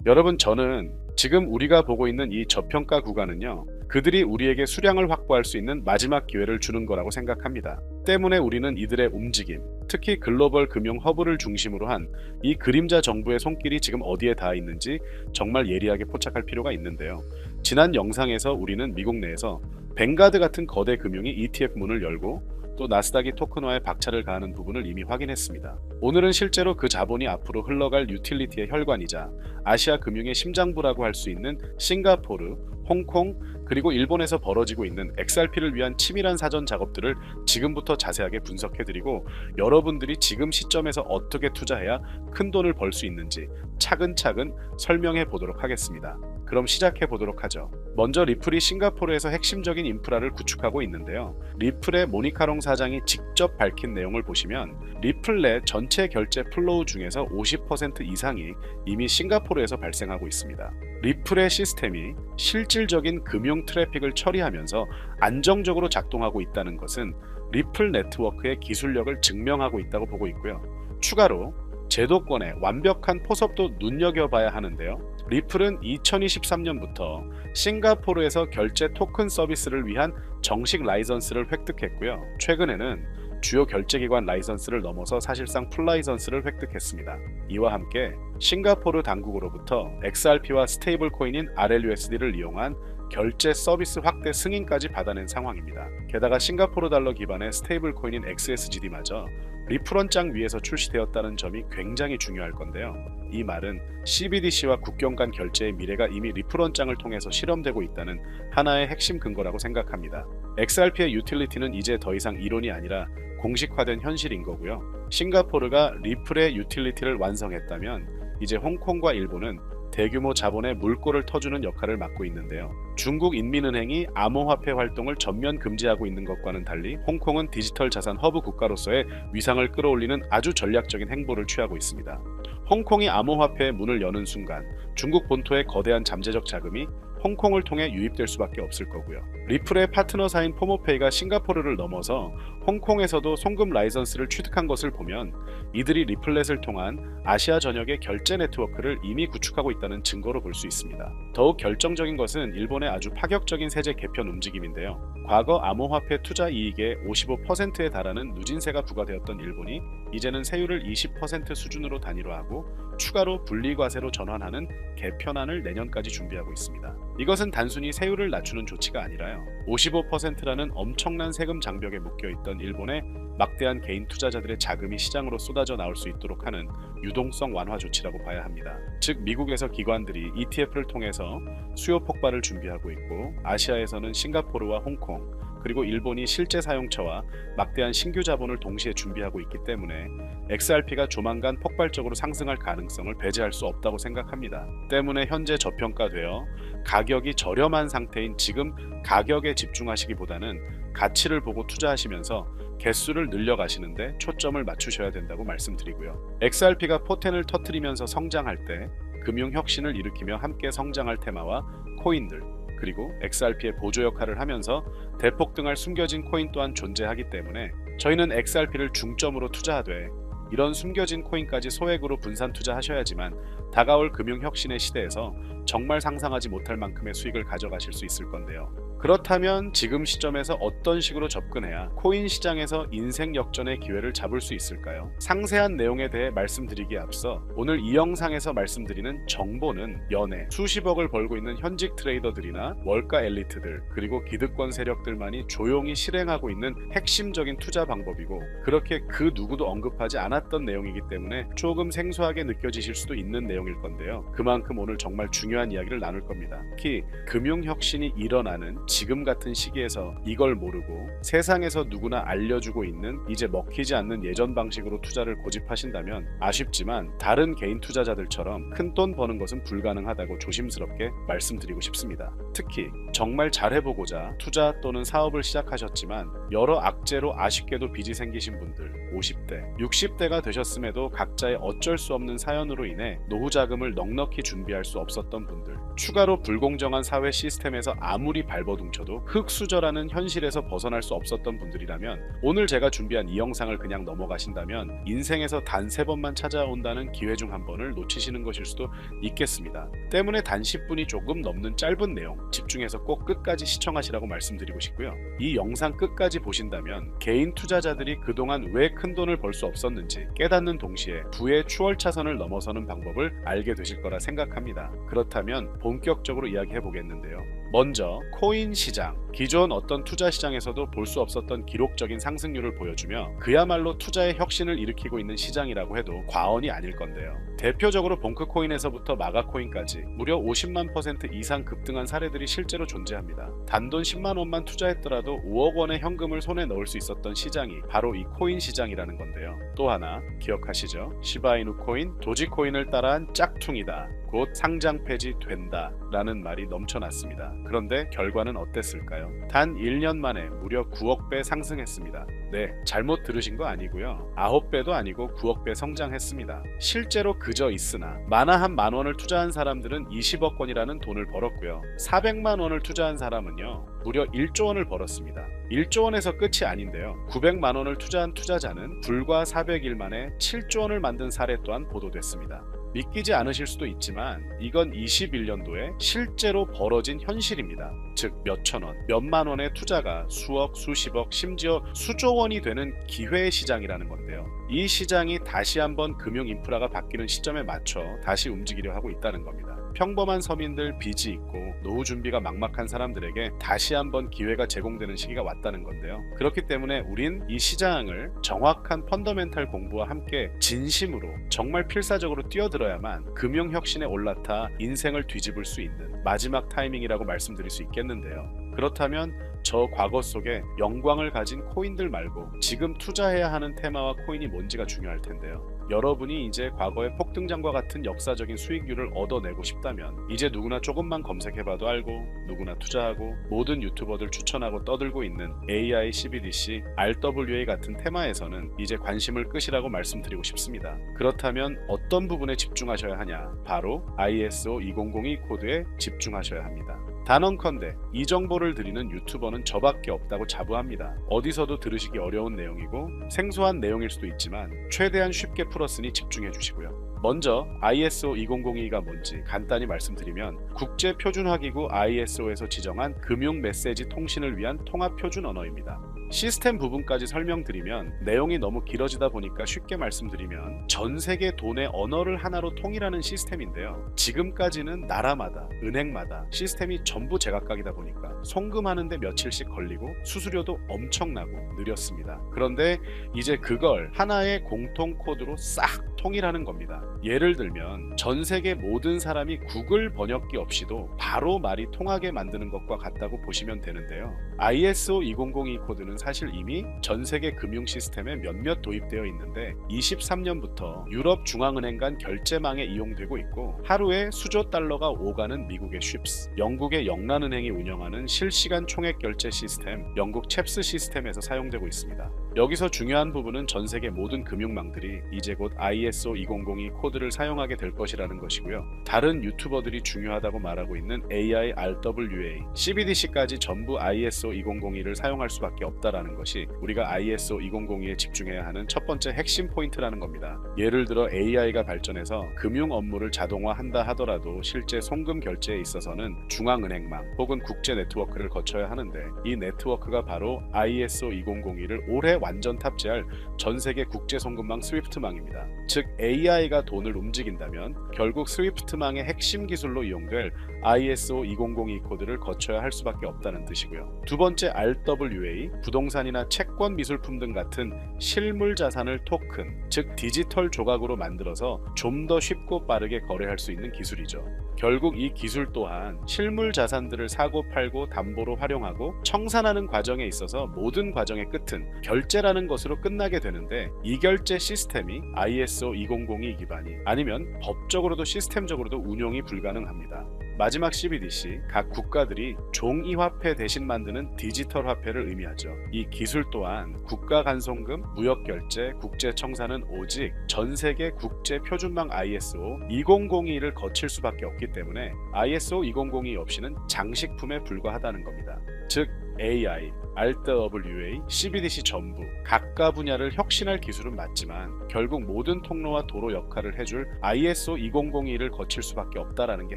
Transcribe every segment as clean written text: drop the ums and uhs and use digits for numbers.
여러분, 저는 지금 우리가 보고 있는 이 저평가 구간은요, 그들이 우리에게 수량을 확보할 수 있는 마지막 기회를 주는 거라고 생각합니다. 때문에 우리는 이들의 움직임, 특히 글로벌 금융 허브를 중심으로 한 이 그림자 정부의 손길이 지금 어디에 닿아 있는지 정말 예리하게 포착할 필요가 있는데요. 지난 영상에서 우리는 미국 내에서 뱅가드 같은 거대 금융이 ETF 문을 열고 또 나스닥이 토큰화에 박차를 가하는 부분을 이미 확인했습니다. 오늘은 실제로 그 자본이 앞으로 흘러갈 유틸리티의 혈관이자 아시아 금융의 심장부라고 할 수 있는 싱가포르, 홍콩, 그리고 일본에서 벌어지고 있는 XRP를 위한 치밀한 사전 작업들을 지금부터 자세하게 분석해드리고, 여러분들이 지금 시점에서 어떻게 투자해야 큰 돈을 벌 수 있는지 차근차근 설명해 보도록 하겠습니다. 그럼 시작해 보도록 하죠. 먼저 리플이 싱가포르에서 핵심적인 인프라를 구축하고 있는데요. 리플의 모니카롱 사장이 직접 밝힌 내용을 보시면 리플 내 전체 결제 플로우 중에서 50% 이상이 이미 싱가포르에서 발생하고 있습니다. 리플의 시스템이 실질적인 금융 트래픽을 처리하면서 안정적으로 작동하고 있다는 것은 리플 네트워크의 기술력을 증명하고 있다고 보고 있고요. 추가로 제도권의 완벽한 포섭도 눈여겨봐야 하는데요. 리플은 2023년부터 싱가포르에서 결제 토큰 서비스를 위한 정식 라이선스를 획득했고요. 최근에는 주요 결제기관 라이선스를 넘어서 사실상 풀라이선스를 획득했습니다. 이와 함께 싱가포르 당국으로부터 XRP와 스테이블 코인인 RLUSD를 이용한 결제 서비스 확대 승인까지 받아낸 상황입니다. 게다가 싱가포르 달러 기반의 스테이블 코인인 XSGD마저 리플원장 위에서 출시되었다는 점이 굉장히 중요할 건데요. 이 말은 CBDC와 국경 간 결제의 미래가 이미 리플원장을 통해서 실험되고 있다는 하나의 핵심 근거라고 생각합니다. XRP의 유틸리티는 이제 더 이상 이론이 아니라 공식화된 현실인 거고요. 싱가포르가 리플의 유틸리티를 완성했다면 이제 홍콩과 일본은 대규모 자본의 물꼬를 터주는 역할을 맡고 있는데요. 중국 인민은행이 암호화폐 활동을 전면 금지하고 있는 것과는 달리 홍콩은 디지털 자산 허브 국가로서의 위상을 끌어올리는 아주 전략적인 행보를 취하고 있습니다. 홍콩이 암호화폐의 문을 여는 순간 중국 본토의 거대한 잠재적 자금이 홍콩을 통해 유입될 수밖에 없을 거고요. 리플의 파트너사인 포모페이가 싱가포르를 넘어서 홍콩에서도 송금 라이선스를 취득한 것을 보면 이들이 리플렛을 통한 아시아 전역의 결제 네트워크를 이미 구축하고 있다는 증거로 볼 수 있습니다. 더욱 결정적인 것은 일본의 아주 파격적인 세제 개편 움직임인데요. 과거 암호화폐 투자 이익의 55%에 달하는 누진세가 부과되었던 일본이 이제는 세율을 20% 수준으로 단일화하고 추가로 분리과세로 전환하는 개편안을 내년까지 준비하고 있습니다. 이것은 단순히 세율을 낮추는 조치가 아니라요. 55%라는 엄청난 세금 장벽에 묶여있던 일본의 막대한 개인 투자자들의 자금이 시장으로 쏟아져 나올 수 있도록 하는 유동성 완화 조치라고 봐야 합니다. 즉 미국에서 기관들이 ETF를 통해서 수요 폭발을 준비하고 있고, 아시아에서는 싱가포르와 홍콩, 그리고 일본이 실제 사용처와 막대한 신규 자본을 동시에 준비하고 있기 때문에 XRP가 조만간 폭발적으로 상승할 가능성을 배제할 수 없다고 생각합니다. 때문에 현재 저평가되어 가격이 저렴한 상태인 지금 가격에 집중하시기보다는 가치를 보고 투자하시면서 개수를 늘려가시는데 초점을 맞추셔야 된다고 말씀드리고요. XRP가 포텐을 터뜨리면서 성장할 때 금융혁신을 일으키며 함께 성장할 테마와 코인들, 그리고 XRP의 보조 역할을 하면서 대폭등할 숨겨진 코인 또한 존재하기 때문에 저희는 XRP를 중점으로 투자하되 이런 숨겨진 코인까지 소액으로 분산 투자하셔야지만 다가올 금융혁신의 시대에서 정말 상상하지 못할 만큼의 수익을 가져가실 수 있을 건데요. 그렇다면 지금 시점에서 어떤 식으로 접근해야 코인 시장에서 인생 역전의 기회를 잡을 수 있을까요? 상세한 내용에 대해 말씀드리기에 앞서 오늘 이 영상에서 말씀드리는 정보는 연애, 수십억을 벌고 있는 현직 트레이더들이나 월가 엘리트들, 그리고 기득권 세력들만이 조용히 실행하고 있는 핵심적인 투자 방법이고, 그렇게 그 누구도 언급하지 않았던 내용이기 때문에 조금 생소하게 느껴지실 수도 있는 내용일 건데요. 그만큼 오늘 정말 중요한 이야기를 나눌 겁니다. 특히 금융혁신이 일어나는 지금 같은 시기에서 이걸 모르고 세상에서 누구나 알려주고 있는 이제 먹히지 않는 예전 방식으로 투자를 고집하신다면 아쉽지만 다른 개인 투자자들처럼 큰 돈 버는 것은 불가능하다고 조심스럽게 말씀드리고 싶습니다. 특히 정말 잘해보고자 투자 또는 사업을 시작하셨지만 여러 악재로 아쉽게도 빚이 생기신 분들, 50대, 60대가 되셨음에도 각자의 어쩔 수 없는 사연으로 인해 노후 자금을 넉넉히 준비할 수 없었던 분들, 추가로 불공정한 사회 시스템에서 아무리 밟아도 어둥쳐도 흙수저라는 현실에서 벗어날 수 없었던 분들이라면 오늘 제가 준비한 이 영상을 그냥 넘어가신다면 인생에서 단 3번만 찾아온다는 기회 중 한 번을 놓치시는 것일 수도 있겠습니다. 때문에 단 10분이 조금 넘는 짧은 내용 집중해서 꼭 끝까지 시청하시라고 말씀드리고 싶고요. 이 영상 끝까지 보신다면 개인 투자자들이 그동안 왜 큰 돈을 벌 수 없었는지 깨닫는 동시에 부의 추월차선을 넘어서는 방법을 알게 되실 거라 생각합니다. 그렇다면 본격적으로 이야기해 보겠는데요. 먼저 코인 시장, 기존 어떤 투자 시장에서도 볼 수 없었던 기록적인 상승률을 보여주며 그야말로 투자의 혁신을 일으키고 있는 시장이라고 해도 과언이 아닐 건데요. 대표적으로 봉크코인에서부터 마가코인까지 무려 50만 % 이상 급등한 사례들이 실제로 존재합니다. 단돈 10만 원만 투자했더라도 5억 원의 현금을 손에 넣을 수 있었던 시장이 바로 이 코인 시장이라는 건데요. 또 하나 기억하시죠? 시바이누 코인, 도지코인을 따라한 짝퉁이다. 곧 상장 폐지된다 라는 말이 넘쳐났습니다. 그런데 결과는 어땠을까요? 단 1년 만에 무려 9억 배 상승했습니다. 네, 잘못 들으신 거 아니고요. 9배도 아니고 9억 배 성장했습니다. 실제로 그저 있으나 만화 한 만 원을 투자한 사람들은 20억 원이라는 돈을 벌었고요. 400만 원을 투자한 사람은요. 무려 1조 원을 벌었습니다. 1조 원에서 끝이 아닌데요. 900만 원을 투자한 투자자는 불과 400일 만에 7조 원을 만든 사례 또한 보도됐습니다. 믿기지 않으실 수도 있지만 이건 21년도에 실제로 벌어진 현실입니다. 즉 몇천 원, 몇만 원의 투자가 수억, 수십억, 심지어 수조 원이 되는 기회의 시장이라는 건데요. 이 시장이 다시 한번 금융 인프라가 바뀌는 시점에 맞춰 다시 움직이려 하고 있다는 겁니다. 평범한 서민들, 빚이 있고 노후 준비가 막막한 사람들에게 다시 한번 기회가 제공되는 시기가 왔다는 건데요. 그렇기 때문에 우린 이 시장을 정확한 펀더멘탈 공부와 함께 진심으로 정말 필사적으로 뛰어들어야만 금융혁신에 올라타 인생을 뒤집을 수 있는 마지막 타이밍이라고 말씀드릴 수 있겠는데요. 그렇다면 저 과거 속에 영광을 가진 코인들 말고 지금 투자해야 하는 테마와 코인이 뭔지가 중요할 텐데요. 여러분이 이제 과거의 폭등장과 같은 역사적인 수익률을 얻어내고 싶다면 이제 누구나 조금만 검색해봐도 알고 누구나 투자하고 모든 유튜버들 추천하고 떠들고 있는 AI, CBDC, RWA 같은 테마에서는 이제 관심을 끄시라고 말씀드리고 싶습니다. 그렇다면 어떤 부분에 집중하셔야 하냐? 바로 ISO 2002 코드에 집중하셔야 합니다. 단언컨대 이 정보를 드리는 유튜버는 저밖에 없다고 자부합니다. 어디서도 들으시기 어려운 내용이고 생소한 내용일 수도 있지만 최대한 쉽게 풀었으니 집중해 주시고요. 먼저 ISO 2002가 뭔지 간단히 말씀드리면 국제표준화기구 ISO에서 지정한 금융 메시지 통신을 위한 통합표준 언어입니다. 시스템 부분까지 설명드리면 내용이 너무 길어지다 보니까 쉽게 말씀드리면 전 세계 돈의 언어를 하나로 통일하는 시스템인데요. 지금까지는 나라마다 은행마다 시스템이 전부 제각각이다 보니까 송금하는데 며칠씩 걸리고 수수료도 엄청나고 느렸습니다. 그런데 이제 그걸 하나의 공통 코드로 싹 통일하는 겁니다. 예를 들면 전 세계 모든 사람이 구글 번역기 없이도 바로 말이 통하게 만드는 것과 같다고 보시면 되는데요. ISO 2002 코드는 사실 이미 전 세계 금융 시스템에 몇몇 도입되어 있는데 23년부터 유럽 중앙은행 간 결제망에 이용되고 있고 하루에 수조 달러가 오가는 미국의 쉽스, 영국의 영란은행이 운영하는 실시간 총액 결제 시스템 영국 챕스 시스템에서 사용되고 있습니다. 여기서 중요한 부분은 전 세계 모든 금융망들이 이제 곧 ISO 2002 코드를 사용하게 될 것이라는 것이고요. 다른 유튜버들이 중요하다고 말하고 있는 AI, RWA, CBDC까지 전부 ISO 2002를 사용할 수밖에 없다라는 것이 우리가 ISO 2002에 집중해야 하는 첫 번째 핵심 포인트라는 겁니다. 예를 들어 AI가 발전해서 금융 업무를 자동화한다 하더라도 실제 송금 결제에 있어서는 중앙은행망 혹은 국제 네트워크를 거쳐야 하는데 이 네트워크가 바로 ISO 2002를 올해 완전 탑재할 전 세계 국제 송금망 스위프트망입니다. 즉 AI가 돈을 움직인다면 결국 스위프트망의 핵심 기술로 이용될 ISO 2002 코드를 거쳐야 할 수밖에 없다는 뜻이고요. 두 번째 RWA, 부동산이나 채권 미술품 등 같은 실물 자산을 토큰, 즉 디지털 조각으로 만들어서 좀 더 쉽고 빠르게 거래할 수 있는 기술이죠. 결국 이 기술 또한 실물 자산들을 사고 팔고 담보로 활용하고 청산하는 과정에 있어서 모든 과정의 끝은 결제라는 것으로 끝나게 되는데 이 결제 시스템이 ISO 2002 기반이 아니면 법적으로도 시스템적으로도 운용이 불가능합니다. 마지막 CBDC, 각 국가들이 종이화폐 대신 만드는 디지털 화폐를 의미하죠. 이 기술 또한 국가 간송금, 무역결제, 국제청산은 오직 전세계 국제표준망 ISO 2002를 거칠 수밖에 없기 때문에 ISO 2002 없이는 장식품에 불과하다는 겁니다. 즉 AI, RWA, CBDC 전부 각각 분야를 혁신할 기술은 맞지만 결국 모든 통로와 도로 역할을 해줄 ISO 2002를 거칠 수밖에 없다라는 게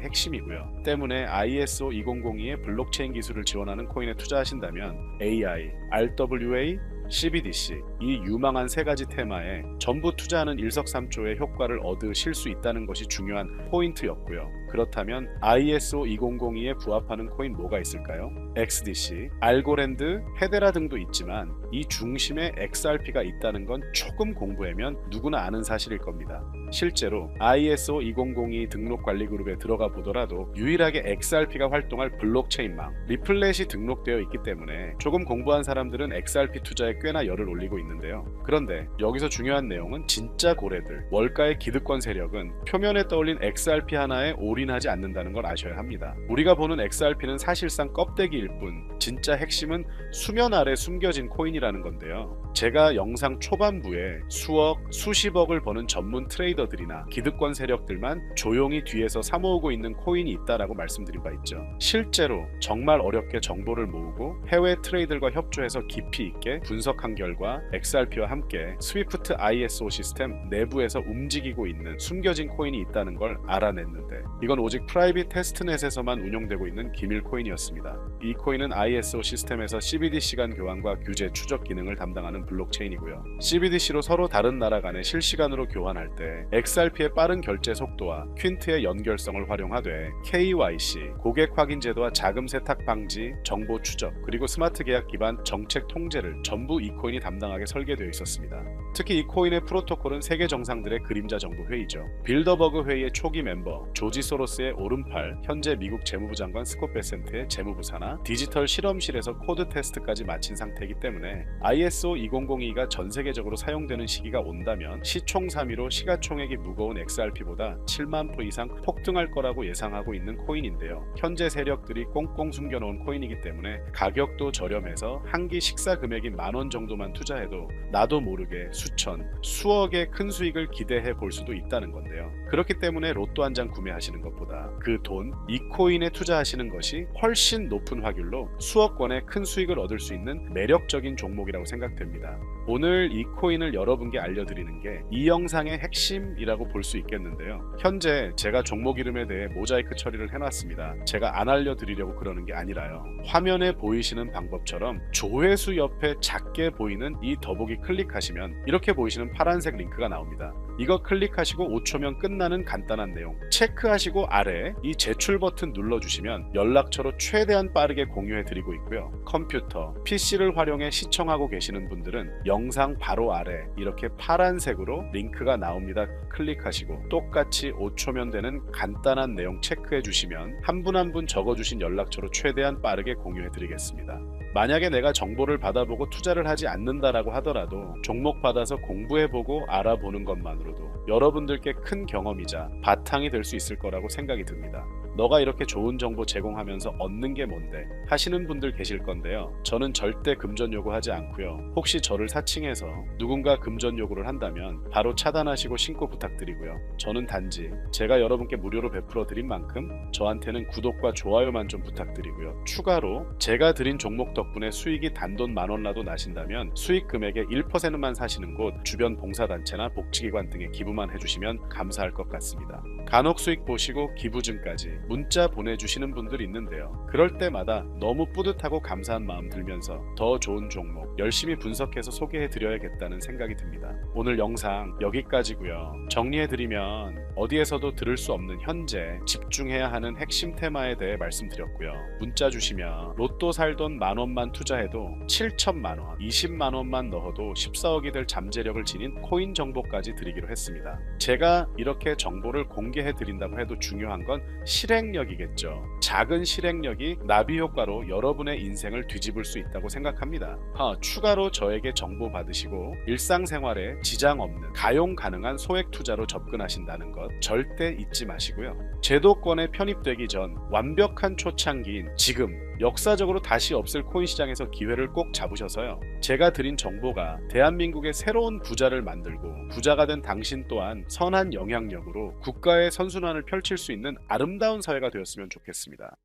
핵심이고요. 때문에 ISO 2002의 블록체인 기술을 지원하는 코인에 투자하신다면 AI, RWA, CBDC 이 유망한 세 가지 테마에 전부 투자하는 일석삼조의 효과를 얻으실 수 있다는 것이 중요한 포인트였고요. 그렇다면 ISO 2002에 부합하는 코인 뭐가 있을까요? XDC, 알고랜드, 헤데라 등도 있지만 이 중심에 XRP가 있다는 건 조금 공부하면 누구나 아는 사실일 겁니다. 실제로 ISO 2002 등록 관리 그룹에 들어가 보더라도 유일하게 XRP가 활동할 블록체인망 리플렛이 등록되어 있기 때문에 조금 공부한 사람들은 XRP 투자에 꽤나 열을 올리고 있는데요. 그런데 여기서 중요한 내용은 진짜 고래들, 월가의 기득권 세력은 표면에 떠올린 XRP 하나에 올인하지 않는다는 걸 아셔야 합니다. 우리가 보는 XRP는 사실상 껍데기일 뿐 진짜 핵심은 수면 아래 숨겨진 코인이라는 건데요. 제가 영상 초반부에 수억, 수십억을 버는 전문 트레이더들이나 기득권 세력들만 조용히 뒤에서 사모으고 있는 코인이 있다라고 말씀드린 바 있죠. 실제로 정말 어렵게 정보를 모으고 해외 트레이더들과 협조해서 깊이 있게 분석한 결과 XRP와 함께 스위프트 ISO 시스템 내부에서 움직이고 있는 숨겨진 코인이 있다는 걸 알아냈는데 이건 오직 프라이빗 테스트넷에서만 운용되고 있는 기밀 코인이었습니다. 이 코인은 ISO 시스템에서 CBDC 간 교환과 규제 추적 기능을 담당하는 블록체인이고요. CBDC로 서로 다른 나라 간에 실시간으로 교환할 때 XRP의 빠른 결제 속도와 퀸트의 연결성을 활용하되 KYC, 고객 확인 제도와 자금 세탁 방지, 정보 추적, 그리고 스마트 계약 기반 정책 통제를 전부 이 코인이 담당하게 설계되어 있었습니다. 특히 이 코인의 프로토콜은 세계 정상들의 그림자 정보 회의죠. 빌더버그 회의의 초기 멤버 조지 소로스의 오른팔, 현재 미국 재무부 장관 스콧 베센트의 재무부 산하, 디지털 실험실에서 코드 테스트까지 마친 상태이기 때문에 ISO 2002가 전 세계적으로 사용되는 시기가 온다면 시총삼위로 시가총액이 무거운 XRP보다 7만 표 이상 폭등할 거라고 예상하고 있는 코인인데요. 현재 세력들이 꽁꽁 숨겨놓은 코인이기 때문에 가격도 저렴해서 한 끼 식사 금액이 10,000원 정도만 투자해도 나도 모르게 수천, 수억의 큰 수익을 기대해 볼 수도 있다는 건데요. 그렇기 때문에 로또 한 장 구매하시는 것보다 그 돈, 이 코인에 투자하시는 것이 훨씬 높은 확률로 수억 원의 큰 수익을 얻을 수 있는 매력적인 종목이라고 생각됩니다. 오늘 이 코인을 여러분께 알려드리는 게 이 영상의 핵심이라고 볼 수 있겠는데요. 현재 제가 종목 이름에 대해 모자이크 처리를 해놨습니다. 제가 안 알려드리려고 그러는 게 아니라요. 화면에 보이시는 방법처럼 조회수 옆에 작게 보이는 이 더보기 클릭하시면 이렇게 보이시는 파란색 링크가 나옵니다. 이거 클릭하시고 5초면 끝나는 간단한 내용 체크하시고 아래 이 제출 버튼 눌러주시면 연락처로 최대한 빠르게 공유해드리고 있고요. 컴퓨터, PC를 활용해 시청하고 계시는 분들은 영상 바로 아래 이렇게 파란색으로 링크가 나옵니다. 클릭하시고 똑같이 5초면 되는 간단한 내용 체크해 주시면 한 분 한 분 적어주신 연락처로 최대한 빠르게 공유해 드리겠습니다. 만약에 내가 정보를 받아보고 투자를 하지 않는다라고 하더라도 종목 받아서 공부해보고 알아보는 것만으로도 여러분들께 큰 경험이자 바탕이 될 수 있을 거라고 생각이 듭니다. 너가 이렇게 좋은 정보 제공하면서 얻는 게 뭔데 하시는 분들 계실 건데요. 저는 절대 금전 요구하지 않고요. 혹시 저를 사칭해서 누군가 금전 요구를 한다면 바로 차단하시고 신고 부탁드리고요. 저는 단지 제가 여러분께 무료로 베풀어 드린 만큼 저한테는 구독과 좋아요만 좀 부탁드리고요. 추가로 제가 드린 종목 덕분에 수익이 단돈 10,000원라도 나신다면 수익 금액의 1%만 사시는 곳 주변 봉사단체나 복지기관 등에 기부만 해주시면 감사할 것 같습니다. 간혹 수익 보시고 기부증까지 문자 보내주시는 분들이 있는데요. 그럴 때마다 너무 뿌듯하고 감사한 마음 들면서 더 좋은 종목 열심히 분석해서 소개해드려야겠다는 생각이 듭니다. 오늘 영상 여기까지고요. 정리해드리면 어디에서도 들을 수 없는 현재 집중해야 하는 핵심 테마에 대해 말씀드렸고요. 문자 주시면 로또 살 돈 10,000원만 투자해도 7,000만원, 20만원만 넣어도 14억이 될 잠재력을 지닌 코인 정보까지 드리기로 했습니다. 제가 이렇게 정보를 공개 재밌게 해드린다고 해도 중요한 건 실행력이겠죠. 작은 실행력이 나비 효과로 여러분의 인생을 뒤집을 수 있다고 생각합니다. 추가로 저에게 정보 받으시고 일상생활에 지장 없는 가용 가능한 소액 투자로 접근하신다는 것 절대 잊지 마시고요. 제도권에 편입되기 전 완벽한 초창기인 지금 역사적으로 다시 없을 코인 시장에서 기회를 꼭 잡으셔서요. 제가 드린 정보가 대한민국의 새로운 부자를 만들고 부자가 된 당신 또한 선한 영향력으로 국가의 선순환을 펼칠 수 있는 아름다운 사회가 되었으면 좋겠습니다.